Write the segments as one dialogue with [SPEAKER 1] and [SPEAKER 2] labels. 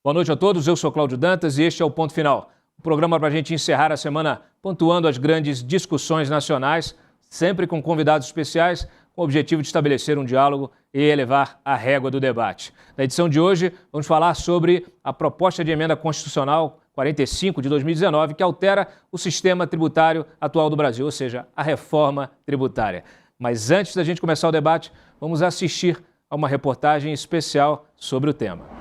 [SPEAKER 1] Boa noite a todos, eu sou Cláudio Dantas e este é o Ponto Final. O programa para a gente encerrar a semana pontuando as grandes discussões nacionais, sempre com convidados especiais, com o objetivo de estabelecer um diálogo e elevar a régua do debate. Na edição de hoje, vamos falar sobre a proposta de emenda constitucional 45 de 2019, que altera o sistema tributário atual do Brasil, ou seja, a reforma tributária. Mas antes da gente começar o debate, vamos assistir a uma reportagem especial sobre o tema.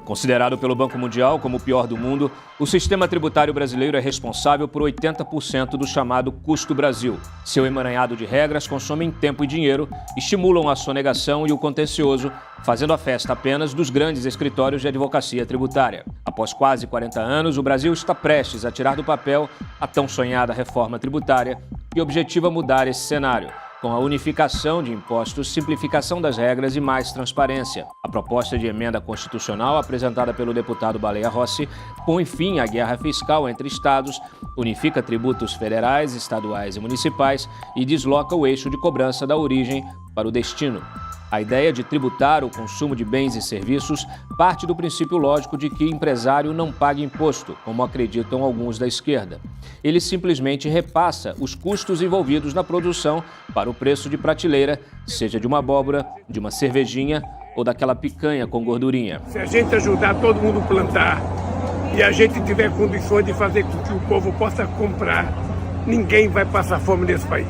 [SPEAKER 1] Considerado pelo Banco Mundial como o pior do mundo, o sistema tributário brasileiro é responsável por 80% do chamado custo Brasil. Seu emaranhado de regras consomem tempo e dinheiro, estimulam a sonegação e o contencioso, fazendo a festa apenas dos grandes escritórios de advocacia tributária. Após quase 40 anos, o Brasil está prestes a tirar do papel a tão sonhada reforma tributária que objetiva mudar esse cenário, com a unificação de impostos, simplificação das regras e mais transparência. A proposta de emenda constitucional apresentada pelo deputado Baleia Rossi põe fim à guerra fiscal entre estados, unifica tributos federais, estaduais e municipais e desloca o eixo de cobrança da origem para o destino. A ideia de tributar o consumo de bens e serviços parte do princípio lógico de que empresário não paga imposto, como acreditam alguns da esquerda. Ele simplesmente repassa os custos envolvidos na produção para o preço de prateleira, seja de uma abóbora, de uma cervejinha ou daquela picanha com gordurinha.
[SPEAKER 2] Se a gente ajudar todo mundo a plantar e a gente tiver condições de fazer com que o povo possa comprar, ninguém vai passar fome nesse país.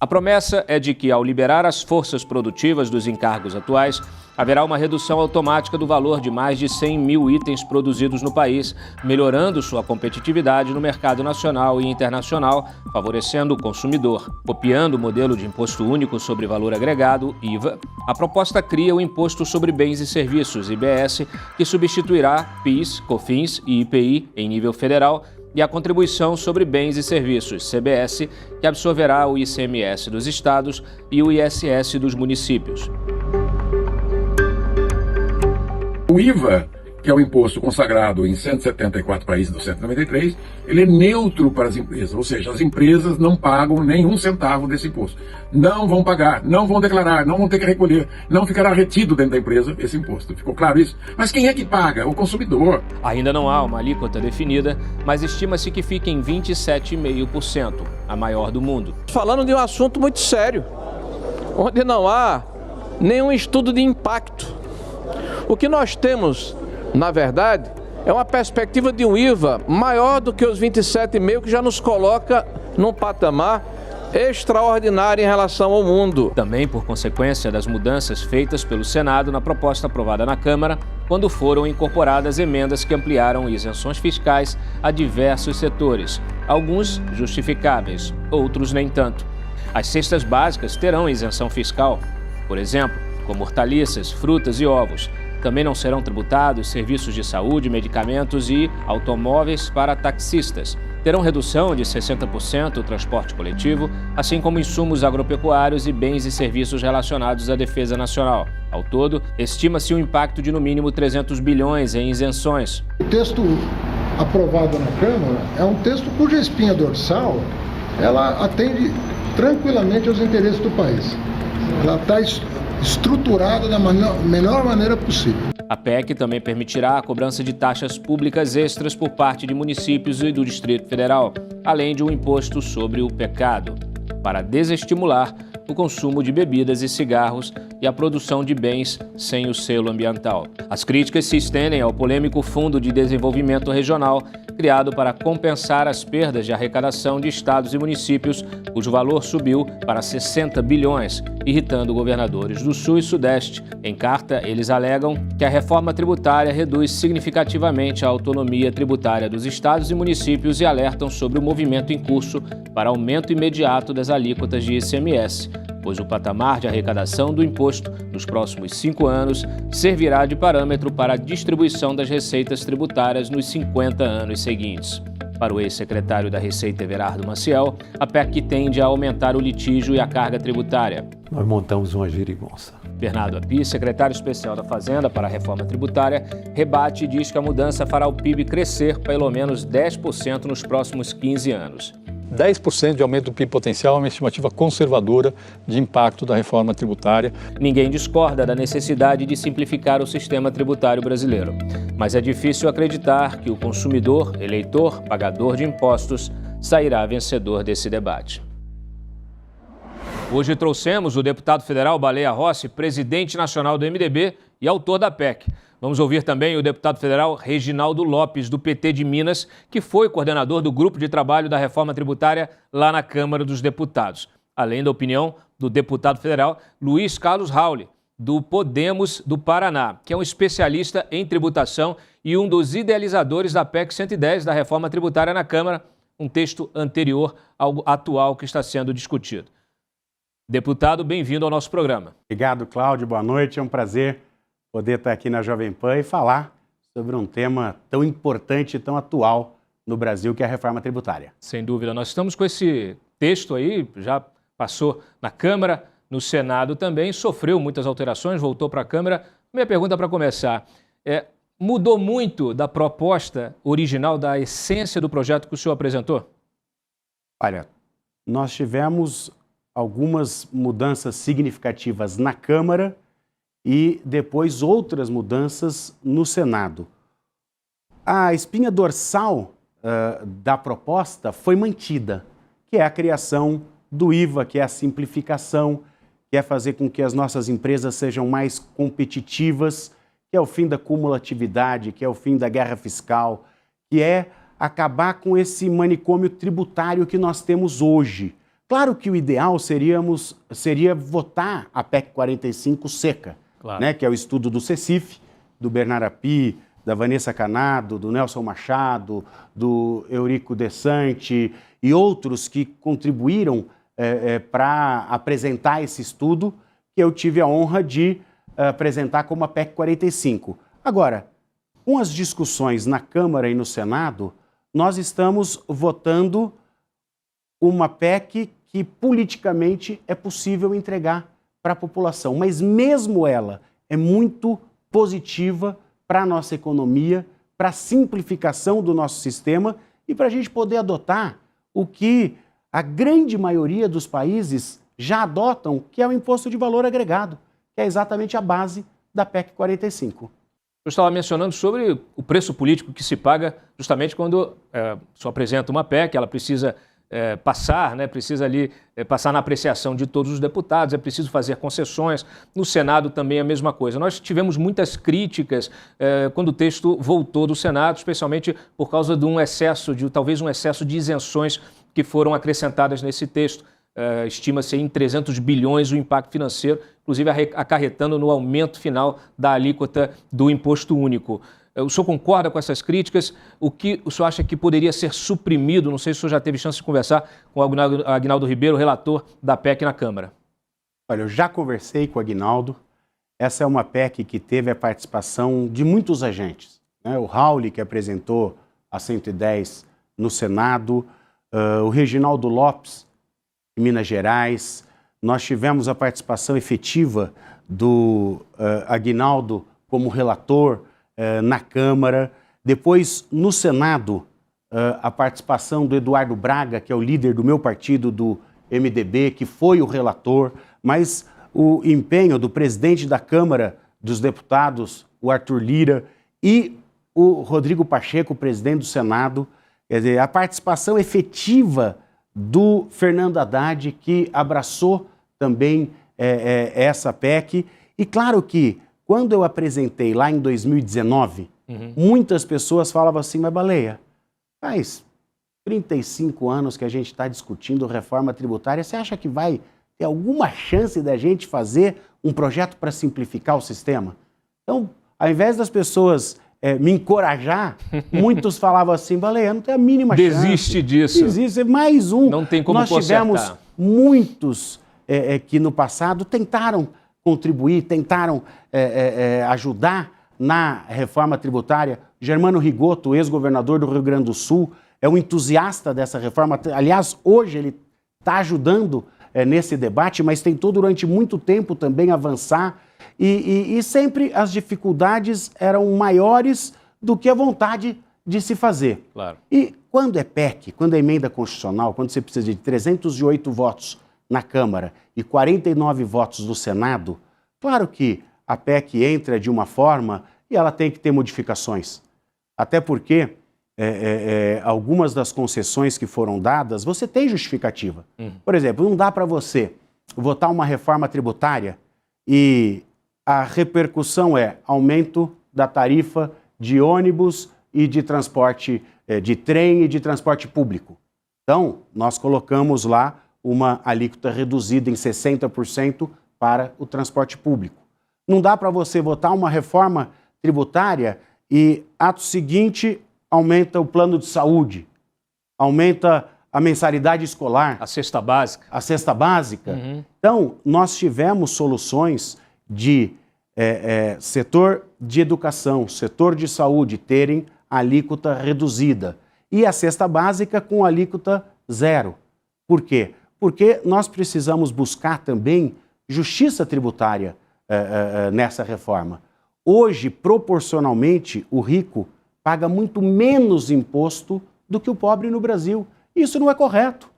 [SPEAKER 1] A promessa é de que, ao liberar as forças produtivas dos encargos atuais, haverá uma redução automática do valor de mais de 100 mil itens produzidos no país, melhorando sua competitividade no mercado nacional e internacional, favorecendo o consumidor. Copiando o modelo de Imposto Único sobre Valor Agregado, IVA, a proposta cria o Imposto sobre Bens e Serviços, IBS, que substituirá PIS, COFINS e IPI em nível federal, e a Contribuição sobre Bens e Serviços, CBS, que absorverá o ICMS dos estados e o ISS dos municípios.
[SPEAKER 3] O IVA, que é o imposto consagrado em 174 países dos 193, ele é neutro para as empresas, ou seja, as empresas não pagam nenhum centavo desse imposto. Não vão pagar, não vão declarar, não vão ter que recolher, não ficará retido dentro da empresa esse imposto. Ficou claro isso? Mas quem é que paga? O consumidor.
[SPEAKER 1] Ainda não há uma alíquota definida, mas estima-se que fique em 27,5%, a maior do mundo.
[SPEAKER 4] Falando de um assunto muito sério, onde não há nenhum estudo de impacto. O que nós temos, na verdade, é uma perspectiva de um IVA maior do que os 27,5%, que já nos coloca num patamar extraordinário em relação ao mundo.
[SPEAKER 1] Também por consequência das mudanças feitas pelo Senado na proposta aprovada na Câmara, quando foram incorporadas emendas que ampliaram isenções fiscais a diversos setores, alguns justificáveis, outros nem tanto. As cestas básicas terão isenção fiscal, por exemplo, como hortaliças, frutas e ovos. Também não serão tributados serviços de saúde, medicamentos e automóveis para taxistas. Terão redução de 60% o transporte coletivo, assim como insumos agropecuários e bens e serviços relacionados à defesa nacional. Ao todo, estima-se um impacto de no mínimo 300 bilhões em isenções.
[SPEAKER 5] O texto aprovado na Câmara é um texto cuja espinha dorsal ela atende tranquilamente aos interesses do país. Ela está estruturada da melhor maneira possível.
[SPEAKER 1] A PEC também permitirá a cobrança de taxas públicas extras por parte de municípios e do Distrito Federal, além de um imposto sobre o pecado, para desestimular o consumo de bebidas e cigarros e a produção de bens sem o selo ambiental. As críticas se estendem ao polêmico Fundo de Desenvolvimento Regional, criado para compensar as perdas de arrecadação de estados e municípios, cujo valor subiu para 60 bilhões, irritando governadores do Sul e Sudeste. Em carta, eles alegam que a reforma tributária reduz significativamente a autonomia tributária dos estados e municípios e alertam sobre o movimento em curso para aumento imediato das alíquotas de ICMS, pois o patamar de arrecadação do imposto nos próximos 5 anos servirá de parâmetro para a distribuição das receitas tributárias nos 50 anos seguintes. Para o ex-secretário da Receita Everardo Maciel, a PEC tende a aumentar o litígio e a carga tributária.
[SPEAKER 6] Nós montamos uma geringonça.
[SPEAKER 1] Bernardo Api, secretário especial da Fazenda para a Reforma Tributária, rebate e diz que a mudança fará o PIB crescer pelo menos 10% nos próximos 15 anos.
[SPEAKER 7] 10% de aumento do PIB potencial é uma estimativa conservadora de impacto da reforma tributária.
[SPEAKER 1] Ninguém discorda da necessidade de simplificar o sistema tributário brasileiro. Mas é difícil acreditar que o consumidor, eleitor, pagador de impostos, sairá vencedor desse debate. Hoje trouxemos o deputado federal Baleia Rossi, presidente nacional do MDB e autor da PEC. Vamos ouvir também o deputado federal Reginaldo Lopes, do PT de Minas, que foi coordenador do grupo de trabalho da reforma tributária lá na Câmara dos Deputados. Além da opinião do deputado federal Luiz Carlos Rauli, do Podemos do Paraná, que é um especialista em tributação e um dos idealizadores da PEC 110 da reforma tributária na Câmara, um texto anterior ao atual que está sendo discutido. Deputado, bem-vindo ao nosso programa.
[SPEAKER 8] Obrigado, Cláudio. Boa noite. É um prazer poder estar aqui na Jovem Pan e falar sobre um tema tão importante e tão atual no Brasil, que é a reforma tributária.
[SPEAKER 1] Sem dúvida. Nós estamos com esse texto aí, já passou na Câmara, no Senado também, sofreu muitas alterações, voltou para a Câmara. Minha pergunta para começar mudou muito da proposta original, da essência do projeto que o senhor apresentou?
[SPEAKER 8] Olha, nós tivemos algumas mudanças significativas na Câmara e depois outras mudanças no Senado. A espinha dorsal da proposta foi mantida, que é a criação do IVA, que é a simplificação, que é fazer com que as nossas empresas sejam mais competitivas, que é o fim da cumulatividade, que é o fim da guerra fiscal, que é acabar com esse manicômio tributário que nós temos hoje. Claro que o ideal seria votar a PEC 45 seca, claro, né, que é o estudo do CECIF, do Bernardo Api, da Vanessa Canado, do Nelson Machado, do Eurico Desante e outros que contribuíram para apresentar esse estudo, que eu tive a honra de apresentar como a PEC 45. Agora, com as discussões na Câmara e no Senado, nós estamos votando uma PEC que politicamente é possível entregar para a população, mas mesmo ela é muito positiva para a nossa economia, para a simplificação do nosso sistema e para a gente poder adotar o que a grande maioria dos países já adotam, que é o imposto de valor agregado, que é exatamente a base da PEC 45.
[SPEAKER 1] Eu estava mencionando sobre o preço político que se paga justamente quando se apresenta uma PEC, ela precisa passar, né, precisa ali passar na apreciação de todos os deputados, é preciso fazer concessões. No Senado também é a mesma coisa. Nós tivemos muitas críticas quando o texto voltou do Senado, especialmente por causa de talvez um excesso de isenções que foram acrescentadas nesse texto. Estima-se em 300 bilhões o impacto financeiro, inclusive acarretando no aumento final da alíquota do imposto único. O senhor concorda com essas críticas? O que o senhor acha que poderia ser suprimido? Não sei se o senhor já teve chance de conversar com o Aguinaldo Ribeiro, relator da PEC na Câmara.
[SPEAKER 8] Olha, eu já conversei com o Aguinaldo. Essa é uma PEC que teve a participação de muitos agentes, né? O Rauli, que apresentou a 110 no Senado, o Reginaldo Lopes, em Minas Gerais. Nós tivemos a participação efetiva do Aguinaldo como relator na Câmara. Depois, no Senado, a participação do Eduardo Braga, que é o líder do meu partido, do MDB, que foi o relator, mas o empenho do presidente da Câmara dos Deputados, o Arthur Lira, e o Rodrigo Pacheco, presidente do Senado. Quer dizer, a participação efetiva do Fernando Haddad, que abraçou também essa PEC. E claro que, quando eu apresentei lá em 2019, muitas pessoas falavam assim, mas Baleia, faz 35 anos que a gente está discutindo reforma tributária, você acha que vai ter alguma chance da gente fazer um projeto para simplificar o sistema? Então, ao invés das pessoas me encorajar, muitos falavam assim, Baleia, não tem a mínima chance.
[SPEAKER 1] Desiste disso.
[SPEAKER 8] Desiste, mais um.
[SPEAKER 1] Não tem como
[SPEAKER 8] Nós tivemos muitos que no passado tentaram contribuir, tentaram ajudar na reforma tributária. Germano Rigoto, ex-governador do Rio Grande do Sul, é um entusiasta dessa reforma. Aliás, hoje ele está ajudando nesse debate, mas tentou durante muito tempo também avançar e sempre as dificuldades eram maiores do que a vontade de se fazer.
[SPEAKER 1] Claro.
[SPEAKER 8] E quando é PEC, quando é emenda constitucional, quando você precisa de 308 votos na Câmara e 49 votos no Senado, claro que a PEC entra de uma forma e ela tem que ter modificações. Até porque algumas das concessões que foram dadas, você tem justificativa. Por exemplo, não dá para você votar uma reforma tributária e a repercussão é aumento da tarifa de ônibus e de transporte, de trem e de transporte público. Então, nós colocamos lá uma alíquota reduzida em 60% para o transporte público. Não dá para você votar uma reforma tributária e, ato seguinte, aumenta o plano de saúde, aumenta a mensalidade escolar.
[SPEAKER 1] A cesta básica.
[SPEAKER 8] A cesta básica. Então, nós tivemos soluções de setor de educação, setor de saúde terem alíquota reduzida e a cesta básica com alíquota zero. Por quê? Porque nós precisamos buscar também justiça tributária nessa reforma. Hoje, proporcionalmente, o rico paga muito menos imposto do que o pobre no Brasil. Isso não é correto.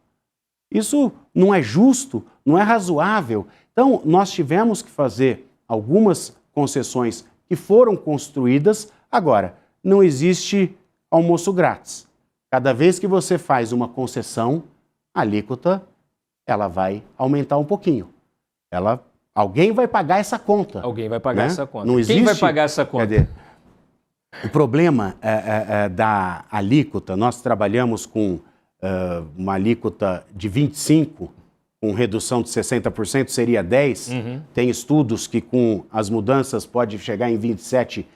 [SPEAKER 8] Isso não é justo, não é razoável. Então, nós tivemos que fazer algumas concessões que foram construídas. Agora, não existe almoço grátis. Cada vez que você faz uma concessão, a alíquota ela vai aumentar um pouquinho. Alguém vai pagar essa conta.
[SPEAKER 1] Alguém vai pagar essa conta.
[SPEAKER 8] Não existe,
[SPEAKER 1] quem vai pagar essa conta?
[SPEAKER 8] O problema da alíquota, nós trabalhamos com uma alíquota de 25%, com redução de 60%, seria 10%. Tem estudos que com as mudanças pode chegar em 27,5%,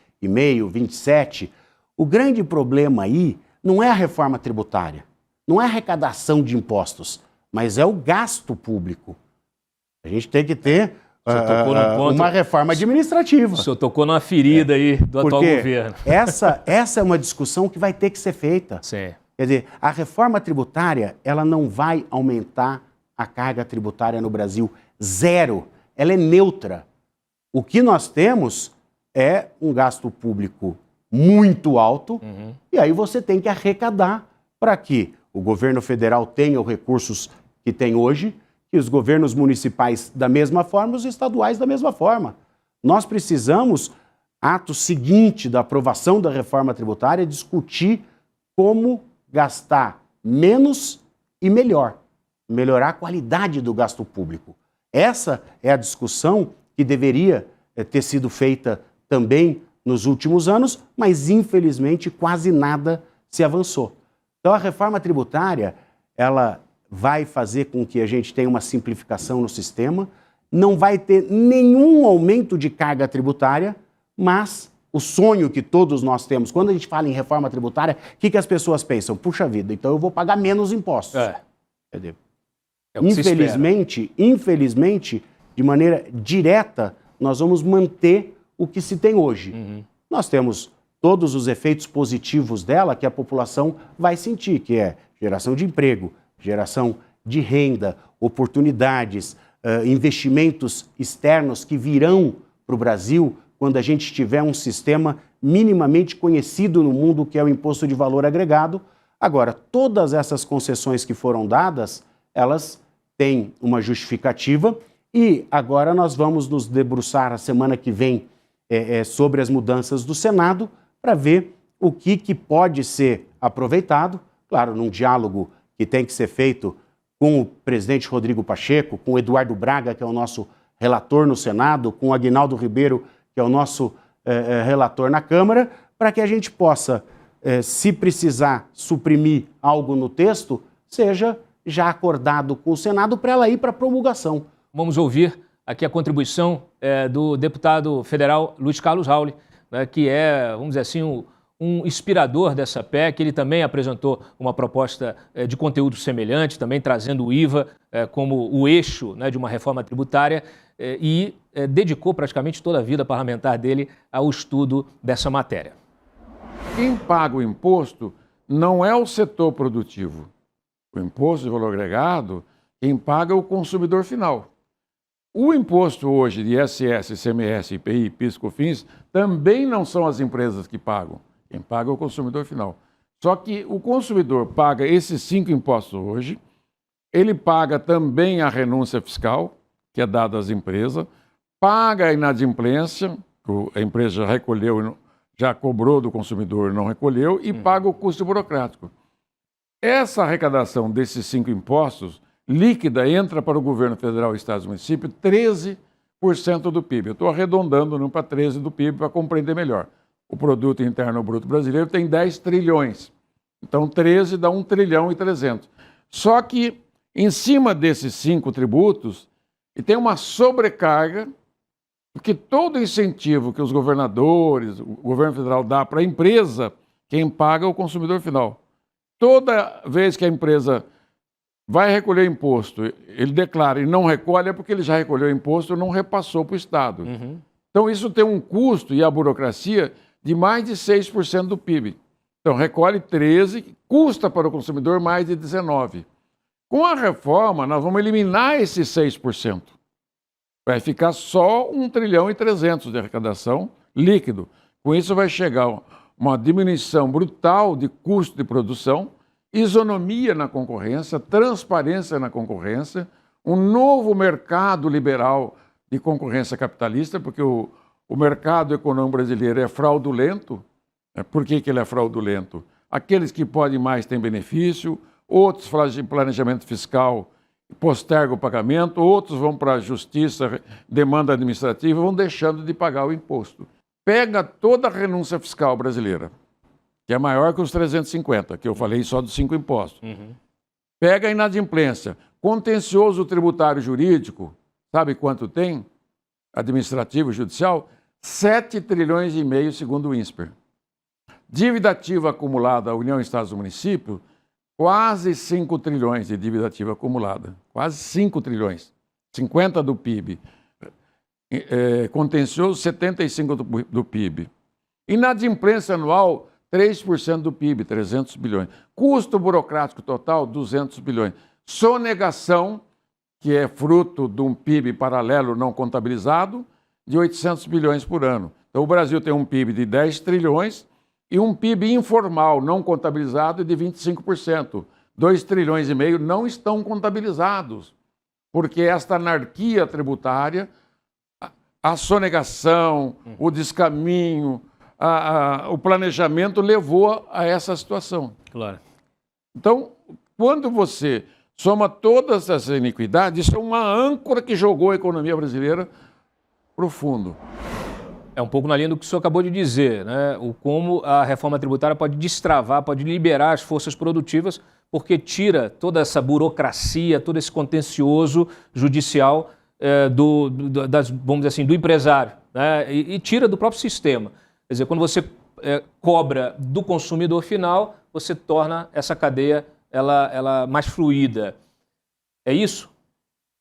[SPEAKER 8] 27%. O grande problema aí não é a reforma tributária, não é a arrecadação de impostos, mas é o gasto público. A gente tem que ter uma reforma administrativa.
[SPEAKER 1] O senhor tocou numa ferida aí do atual governo.
[SPEAKER 8] Essa é uma discussão que vai ter que ser feita.
[SPEAKER 1] Sim.
[SPEAKER 8] Quer dizer, a reforma tributária, ela não vai aumentar a carga tributária no Brasil. Zero. Ela é neutra. O que nós temos é um gasto público muito alto, e aí você tem que arrecadar para que o governo federal tenha os recursos que tem hoje, e os governos municipais da mesma forma, os estaduais da mesma forma. Nós precisamos, ato seguinte da aprovação da reforma tributária, discutir como gastar menos e melhor. Melhorar a qualidade do gasto público. Essa é a discussão que deveria ter sido feita também nos últimos anos, mas infelizmente quase nada se avançou. Então a reforma tributária, ela vai fazer com que a gente tenha uma simplificação no sistema, não vai ter nenhum aumento de carga tributária, mas o sonho que todos nós temos, quando a gente fala em reforma tributária, o que as pessoas pensam? Puxa vida, então eu vou pagar menos impostos. Infelizmente, de maneira direta, nós vamos manter o que se tem hoje. Nós temos todos os efeitos positivos dela que a população vai sentir, que é geração de emprego, geração de renda, oportunidades, investimentos externos que virão para o Brasil quando a gente tiver um sistema minimamente conhecido no mundo, que é o Imposto de Valor Agregado. Agora, todas essas concessões que foram dadas, elas têm uma justificativa e agora nós vamos nos debruçar a semana que vem sobre as mudanças do Senado para ver o que pode ser aproveitado, claro, num diálogo que tem que ser feito com o presidente Rodrigo Pacheco, com o Eduardo Braga, que é o nosso relator no Senado, com o Aguinaldo Ribeiro, que é o nosso relator na Câmara, para que a gente possa, se precisar suprimir algo no texto, seja já acordado com o Senado para ela ir para promulgação.
[SPEAKER 1] Vamos ouvir aqui a contribuição do deputado federal Luiz Carlos Rauli, né, que é, vamos dizer assim, um inspirador dessa PEC. Ele também apresentou uma proposta de conteúdo semelhante, também trazendo o IVA como o eixo, né, de uma reforma tributária e dedicou praticamente toda a vida parlamentar dele ao estudo dessa matéria.
[SPEAKER 9] Quem paga o imposto não é o setor produtivo. O imposto de valor agregado, quem paga é o consumidor final. O imposto hoje de ISS, ICMS, IPI, PIS, COFINS também não são as empresas que pagam. Quem paga é o consumidor final. Só que o consumidor paga esses 5 impostos hoje, ele paga também a renúncia fiscal, que é dada às empresas, paga a inadimplência, que a empresa já recolheu, já cobrou do consumidor e não recolheu, e paga o custo burocrático. Essa arrecadação desses 5 impostos líquida entra para o governo federal, estados e municípios 13% do PIB. Eu estou arredondando para 13% do PIB para compreender melhor. O produto interno bruto brasileiro tem 10 trilhões. Então 13 dá 1 trilhão e 300. Só que em cima desses 5 tributos, e tem uma sobrecarga, porque todo incentivo que os governadores, o governo federal dá para a empresa, quem paga é o consumidor final. Toda vez que a empresa vai recolher imposto, ele declara e não recolhe, é porque ele já recolheu imposto e não repassou para o Estado. Então isso tem um custo e a burocracia de mais de 6% do PIB. Então recolhe 13%, custa para o consumidor mais de 19%. Com a reforma, nós vamos eliminar esses 6%. Vai ficar só 1 trilhão e 300 de arrecadação líquido. Com isso vai chegar uma diminuição brutal de custo de produção, isonomia na concorrência, transparência na concorrência, um novo mercado liberal de concorrência capitalista, porque o mercado econômico brasileiro é fraudulento. Por que ele é fraudulento? Aqueles que podem mais têm benefício, outros fazem planejamento fiscal, postergam o pagamento, outros vão para a justiça, demanda administrativa, vão deixando de pagar o imposto. Pega toda a renúncia fiscal brasileira, que é maior que os 350, que eu falei só dos 5 impostos. Pega a inadimplência. Contencioso tributário jurídico, sabe quanto tem? Administrativo e judicial? 7 trilhões e meio, segundo o INSPER. Dívida ativa acumulada, União, Estados e Municípios, quase 5 trilhões de dívida ativa acumulada. Quase 5 trilhões. 50 do PIB. Contencioso, 75 do PIB. Inadimplência anual, 3% do PIB, 300 bilhões. Custo burocrático total, 200 bilhões. Sonegação, que é fruto de um PIB paralelo não contabilizado, de 800 bilhões por ano. Então o Brasil tem um PIB de 10 trilhões e um PIB informal não contabilizado de 25%. 2 trilhões e meio não estão contabilizados, porque esta anarquia tributária, a sonegação, o descaminho, o planejamento levou a essa situação.
[SPEAKER 1] Claro.
[SPEAKER 9] Então, quando você soma todas essas iniquidades, isso é uma âncora que jogou a economia brasileira para o fundo.
[SPEAKER 1] É um pouco na linha do que o senhor acabou de dizer, né? O como a reforma tributária pode destravar, pode liberar as forças produtivas, porque tira toda essa burocracia, todo esse contencioso judicial vamos dizer assim, do empresário, né? E tira do próprio sistema. Quer dizer, quando você cobra do consumidor final, você torna essa cadeia ela mais fluida. É isso?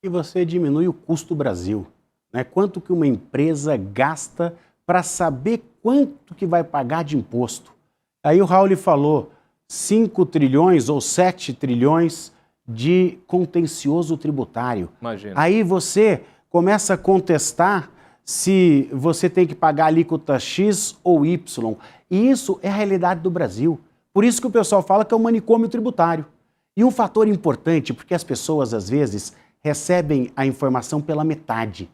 [SPEAKER 8] E você diminui o custo do Brasil. Né? Quanto que uma empresa gasta para saber quanto que vai pagar de imposto. Aí o Raul falou 5 trilhões ou 7 trilhões de contencioso tributário.
[SPEAKER 1] Imagina.
[SPEAKER 8] Aí você começa a contestar se você tem que pagar alíquota X ou Y. E isso é a realidade do Brasil. Por isso que o pessoal fala que é um manicômio tributário. E um fator importante, porque as pessoas às vezes recebem a informação pela metade.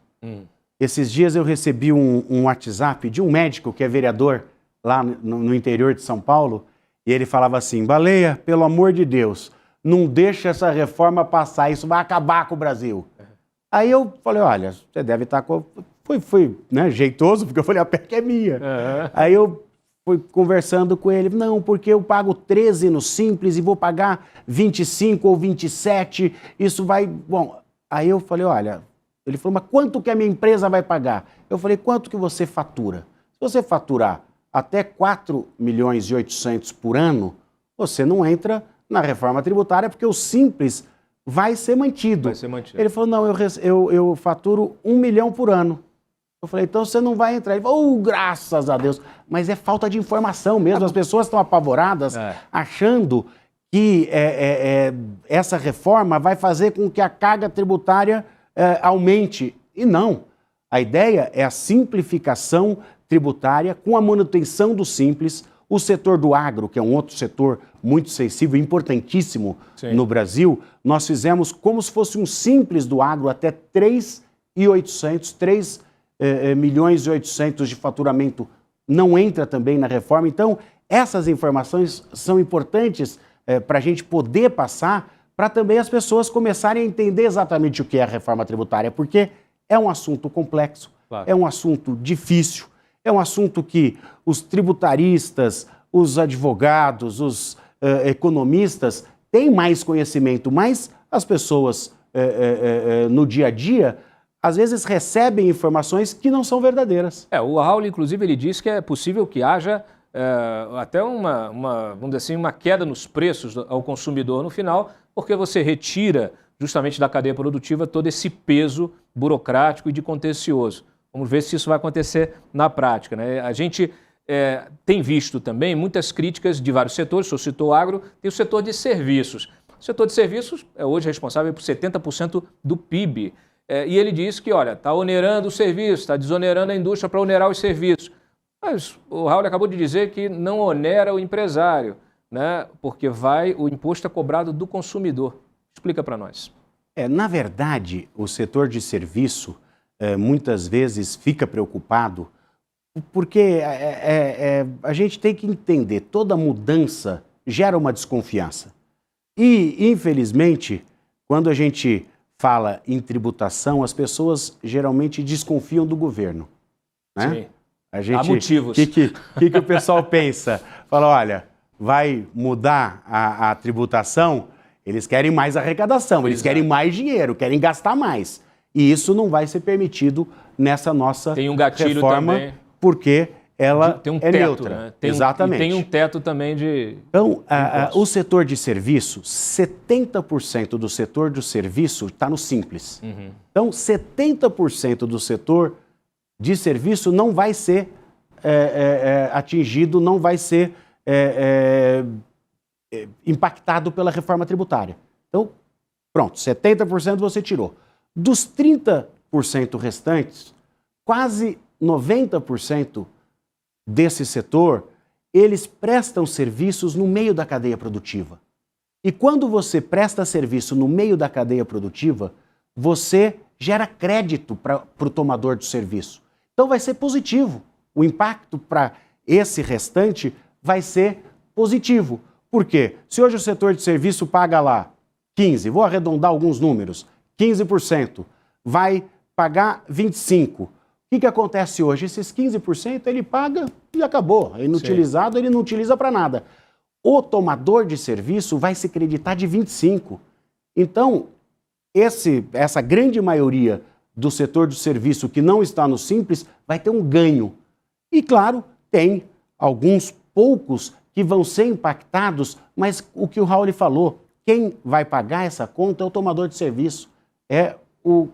[SPEAKER 8] Esses dias eu recebi um WhatsApp de um médico que é vereador lá no interior de São Paulo, e ele falava assim: Baleia, pelo amor de Deus, não deixa essa reforma passar, isso vai acabar com o Brasil. Aí eu falei, olha, você deve estar com... Fui né, jeitoso, porque eu falei, a PEC é minha. Aí eu fui conversando com ele, não, porque eu pago 13 no Simples e vou pagar 25 ou 27, isso vai... Bom, aí eu falei, olha... Ele falou, mas quanto que a minha empresa vai pagar? Eu falei, quanto que você fatura? Se você faturar até 4 milhões e 800 por ano, você não entra na reforma tributária, porque o Simples vai ser mantido.
[SPEAKER 1] Vai ser mantido.
[SPEAKER 8] Ele falou, não, eu faturo 1 milhão por ano. Eu falei, então você não vai entrar. Ele falou, graças a Deus. Mas é falta de informação mesmo. As pessoas estão apavoradas, achando que essa reforma vai fazer com que a carga tributária aumente. E não. A ideia é a simplificação tributária com a manutenção do Simples, O setor do agro, que é um outro setor muito sensível, importantíssimo no Brasil, nós fizemos como se fosse um simples do agro até 3 milhões e 800 de faturamento não entra também na reforma. Então, essas informações são importantes para a gente poder passar, para também as pessoas começarem a entender exatamente o que é a reforma tributária, porque é um assunto complexo, é um assunto difícil, é um assunto que os tributaristas, os advogados, os economistas têm mais conhecimento, mas as pessoas no dia a dia às vezes recebem informações que não são verdadeiras.
[SPEAKER 1] O Raul, inclusive, ele diz que é possível que haja até vamos dizer assim, uma queda nos preços ao consumidor no final, porque você retira justamente da cadeia produtiva todo esse peso burocrático e de contencioso. Vamos ver se isso vai acontecer na prática, né? A gente tem visto também muitas críticas de vários setores, o senhor citou o agro, tem o setor de serviços. O setor de serviços é hoje responsável por 70% do PIB. E ele diz que, olha, está onerando o serviço, está desonerando a indústria para onerar os serviços. Mas o Raul acabou de dizer que não onera o empresário, né? Porque o imposto é cobrado do consumidor. Explica para nós.
[SPEAKER 8] Na verdade, o setor de serviço muitas vezes fica preocupado porque a gente tem que entender, toda mudança gera uma desconfiança. E, infelizmente, quando a gente fala em tributação, as pessoas geralmente desconfiam do governo, né?
[SPEAKER 1] Sim.
[SPEAKER 8] Há motivos. O que o pessoal pensa? Fala, olha, vai mudar a tributação, eles querem mais arrecadação, eles querem mais dinheiro, querem gastar mais. E isso não vai ser permitido nessa nossa reforma, também, porque ela
[SPEAKER 1] tem um
[SPEAKER 8] é
[SPEAKER 1] teto,
[SPEAKER 8] neutra.
[SPEAKER 1] Né?
[SPEAKER 8] Exatamente.
[SPEAKER 1] Tem um teto também de...
[SPEAKER 8] Então, o setor de serviço, 70% do setor de serviço está no Simples. Então, 70% do setor de serviço não vai ser atingido, não vai ser impactado pela reforma tributária. Então, pronto, 70% você tirou. Dos 30% restantes, quase 90% desse setor, eles prestam serviços no meio da cadeia produtiva. E quando você presta serviço no meio da cadeia produtiva, você gera crédito para o tomador do serviço. Então vai ser positivo. O impacto para esse restante vai ser positivo. Por quê? Se hoje o setor de serviço paga lá 15%, vou arredondar alguns números, 15%, vai pagar 25%. O que acontece hoje? Esses 15% ele paga e acabou. É inutilizado, ele não utiliza para nada. O tomador de serviço vai se creditar de 25%. Então, essa grande maioria do setor de serviço que não está no Simples vai ter um ganho. E, claro, tem alguns poucos que vão ser impactados, mas o que o Raul falou, quem vai pagar essa conta é o tomador de serviço, é o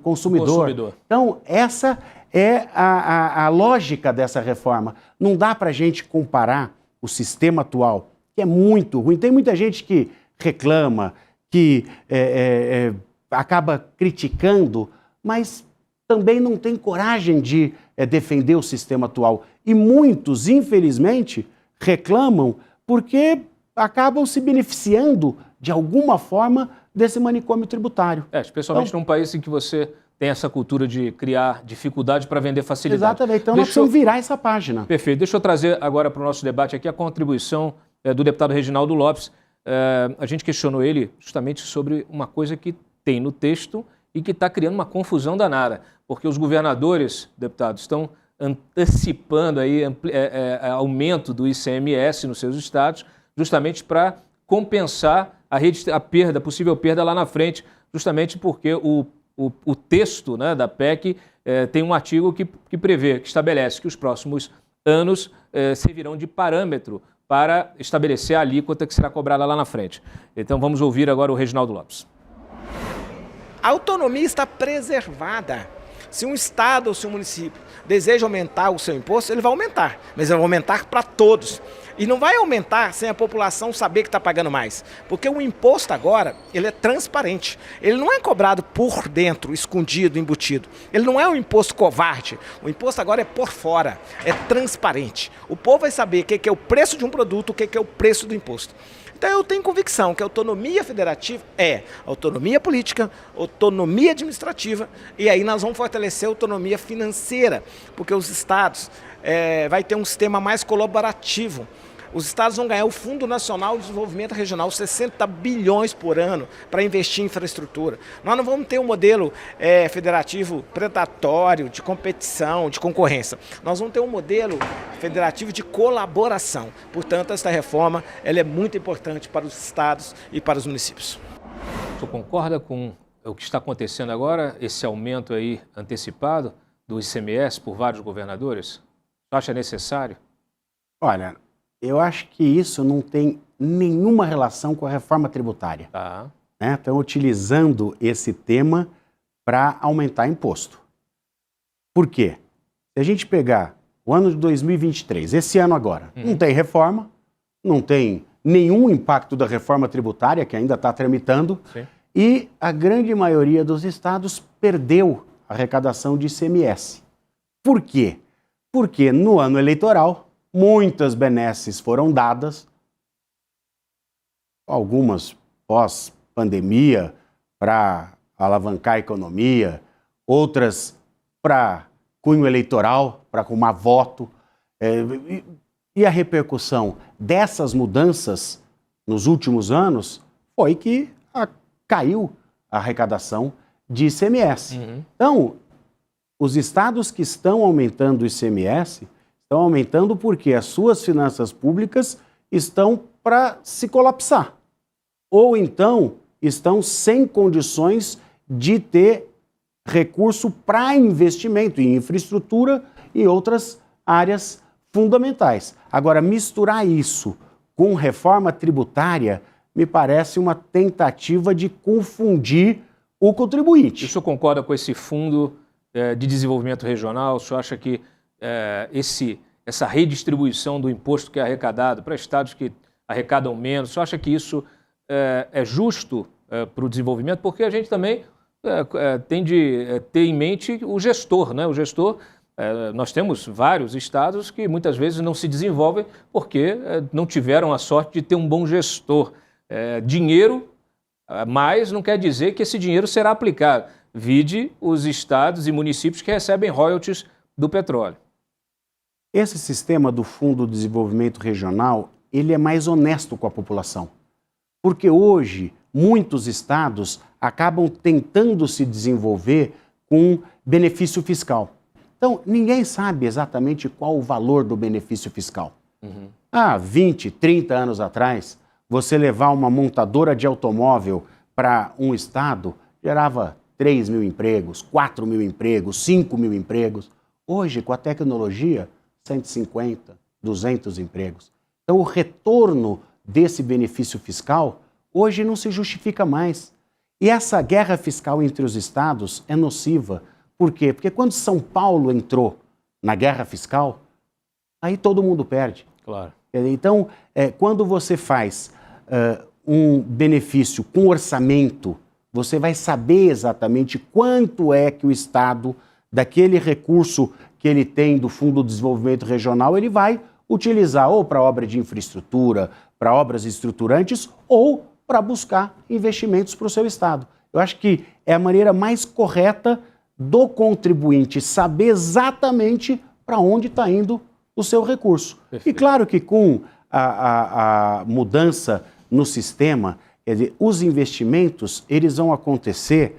[SPEAKER 8] consumidor. Então, essa é a lógica dessa reforma. Não dá para a gente comparar o sistema atual, que é muito ruim. Tem muita gente que reclama, que acaba criticando, mas também não tem coragem de defender o sistema atual. E muitos, infelizmente, reclamam porque acabam se beneficiando, de alguma forma, desse manicômio tributário.
[SPEAKER 1] Especialmente então, num país em que você tem essa cultura de criar dificuldade para vender facilidade.
[SPEAKER 8] Exatamente, então nós precisamos virar essa página.
[SPEAKER 1] Perfeito. Deixa eu trazer agora para o nosso debate aqui a contribuição do deputado Reginaldo Lopes. A gente questionou ele justamente sobre uma coisa que tem no texto e que está criando uma confusão danada, porque os governadores, deputados, estão antecipando aí aumento do ICMS nos seus estados, justamente para compensar a possível perda lá na frente, justamente porque o texto, né, da PEC tem um artigo que estabelece que os próximos anos servirão de parâmetro para estabelecer a alíquota que será cobrada lá na frente. Então vamos ouvir agora o Reginaldo Lopes.
[SPEAKER 10] A autonomia está preservada. Se um estado ou se um município deseja aumentar o seu imposto, ele vai aumentar, mas ele vai aumentar para todos. E não vai aumentar sem a população saber que está pagando mais. Porque o imposto agora, ele é transparente. Ele não é cobrado por dentro, escondido, embutido. Ele não é um imposto covarde. O imposto agora é por fora, é transparente. O povo vai saber o que é o preço de um produto, o que é o preço do imposto. Então eu tenho convicção que a autonomia federativa é autonomia política, autonomia administrativa, e aí nós vamos fortalecer a autonomia financeira, porque os estados vai ter um sistema mais colaborativo. Os estados vão ganhar o Fundo Nacional de Desenvolvimento Regional, 60 bilhões por ano para investir em infraestrutura. Nós não vamos ter um modelo federativo predatório, de competição, de concorrência. Nós vamos ter um modelo federativo de colaboração. Portanto, esta reforma ela é muito importante para os estados e para os municípios.
[SPEAKER 1] Você concorda com o que está acontecendo agora, esse aumento aí antecipado do ICMS por vários governadores? Você acha necessário?
[SPEAKER 8] Olha, eu acho que isso não tem nenhuma relação com a reforma tributária. Né? Estão utilizando esse tema para aumentar imposto. Por quê? Se a gente pegar o ano de 2023, esse ano agora, não tem reforma, não tem nenhum impacto da reforma tributária, que ainda está tramitando, e a grande maioria dos estados perdeu a arrecadação de ICMS. Por quê? Porque no ano eleitoral, muitas benesses foram dadas, algumas pós-pandemia, para alavancar a economia, outras para cunho eleitoral, para arrumar voto. E a repercussão dessas mudanças nos últimos anos foi que caiu a arrecadação de ICMS. Então, os estados que estão aumentando o ICMS estão aumentando porque as suas finanças públicas estão para se colapsar. Ou então estão sem condições de ter recurso para investimento em infraestrutura e outras áreas fundamentais. Agora, misturar isso com reforma tributária me parece uma tentativa de confundir o contribuinte.
[SPEAKER 1] O senhor concorda com esse fundo de desenvolvimento regional? O senhor acha que essa redistribuição do imposto que é arrecadado para estados que arrecadam menos, você acha que isso é justo para o desenvolvimento? Porque a gente também tem de ter em mente o gestor, né? O gestor, nós temos vários estados que muitas vezes não se desenvolvem porque não tiveram a sorte de ter um bom gestor. Dinheiro, mas não quer dizer que esse dinheiro será aplicado. Vide os estados e municípios que recebem royalties do petróleo.
[SPEAKER 8] Esse sistema do Fundo de Desenvolvimento Regional, ele é mais honesto com a população. Porque hoje, muitos estados acabam tentando se desenvolver com benefício fiscal. Então, ninguém sabe exatamente qual o valor do benefício fiscal. Há 20, 30 anos atrás, você levar uma montadora de automóvel para um estado gerava 3 mil empregos, 4 mil empregos, 5 mil empregos. Hoje, com a tecnologia, 150, 200 empregos. Então, o retorno desse benefício fiscal hoje não se justifica mais. E essa guerra fiscal entre os estados é nociva. Por quê? Porque quando São Paulo entrou na guerra fiscal, aí todo mundo perde.
[SPEAKER 1] Claro.
[SPEAKER 8] Então, quando você faz um benefício com orçamento, você vai saber exatamente quanto é que o estado, daquele recurso que ele tem do Fundo de Desenvolvimento Regional, ele vai utilizar ou para obra de infraestrutura, para obras estruturantes, ou para buscar investimentos para o seu estado. Eu acho que é a maneira mais correta do contribuinte saber exatamente para onde está indo o seu recurso. Perfeito. E claro que com a mudança no sistema, quer dizer, os investimentos eles vão acontecer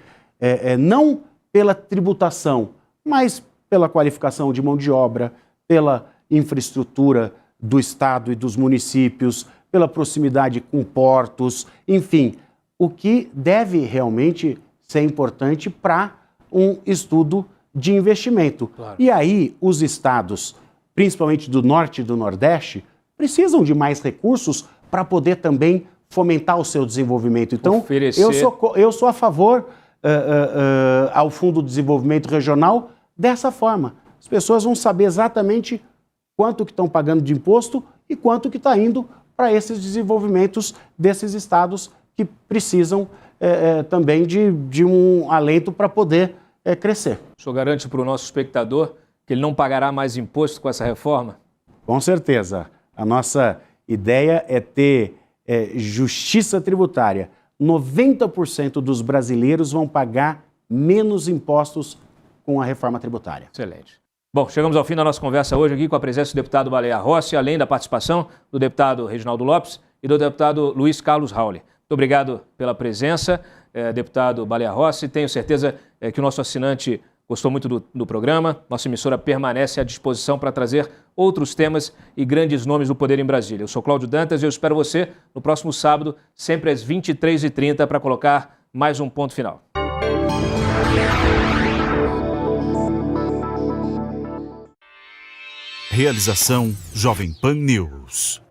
[SPEAKER 8] não pela tributação, mas pela qualificação de mão de obra, pela infraestrutura do estado e dos municípios, pela proximidade com portos, enfim, o que deve realmente ser importante para um estudo de investimento. Claro. E aí os estados, principalmente do norte e do nordeste, precisam de mais recursos para poder também fomentar o seu desenvolvimento. Então, eu sou a favor ao Fundo de Desenvolvimento Regional dessa forma. As pessoas vão saber exatamente quanto que estão pagando de imposto e quanto que está indo para esses desenvolvimentos desses estados que precisam também de um alento para poder crescer.
[SPEAKER 1] O senhor garante para o nosso espectador que ele não pagará mais imposto com essa reforma?
[SPEAKER 8] Com certeza. A nossa ideia é ter justiça tributária. 90% dos brasileiros vão pagar menos impostos com a reforma tributária.
[SPEAKER 1] Excelente. Bom, chegamos ao fim da nossa conversa hoje aqui com a presença do deputado Baleia Rossi, além da participação do deputado Reginaldo Lopes e do deputado Luiz Carlos Rauli. Muito obrigado pela presença, deputado Baleia Rossi. Tenho certeza que o nosso assinante gostou muito do programa. Nossa emissora permanece à disposição para trazer outros temas e grandes nomes do poder em Brasília. Eu sou Cláudio Dantas e eu espero você no próximo sábado, sempre às 23h30, para colocar mais um ponto final.
[SPEAKER 11] Realização Jovem Pan News.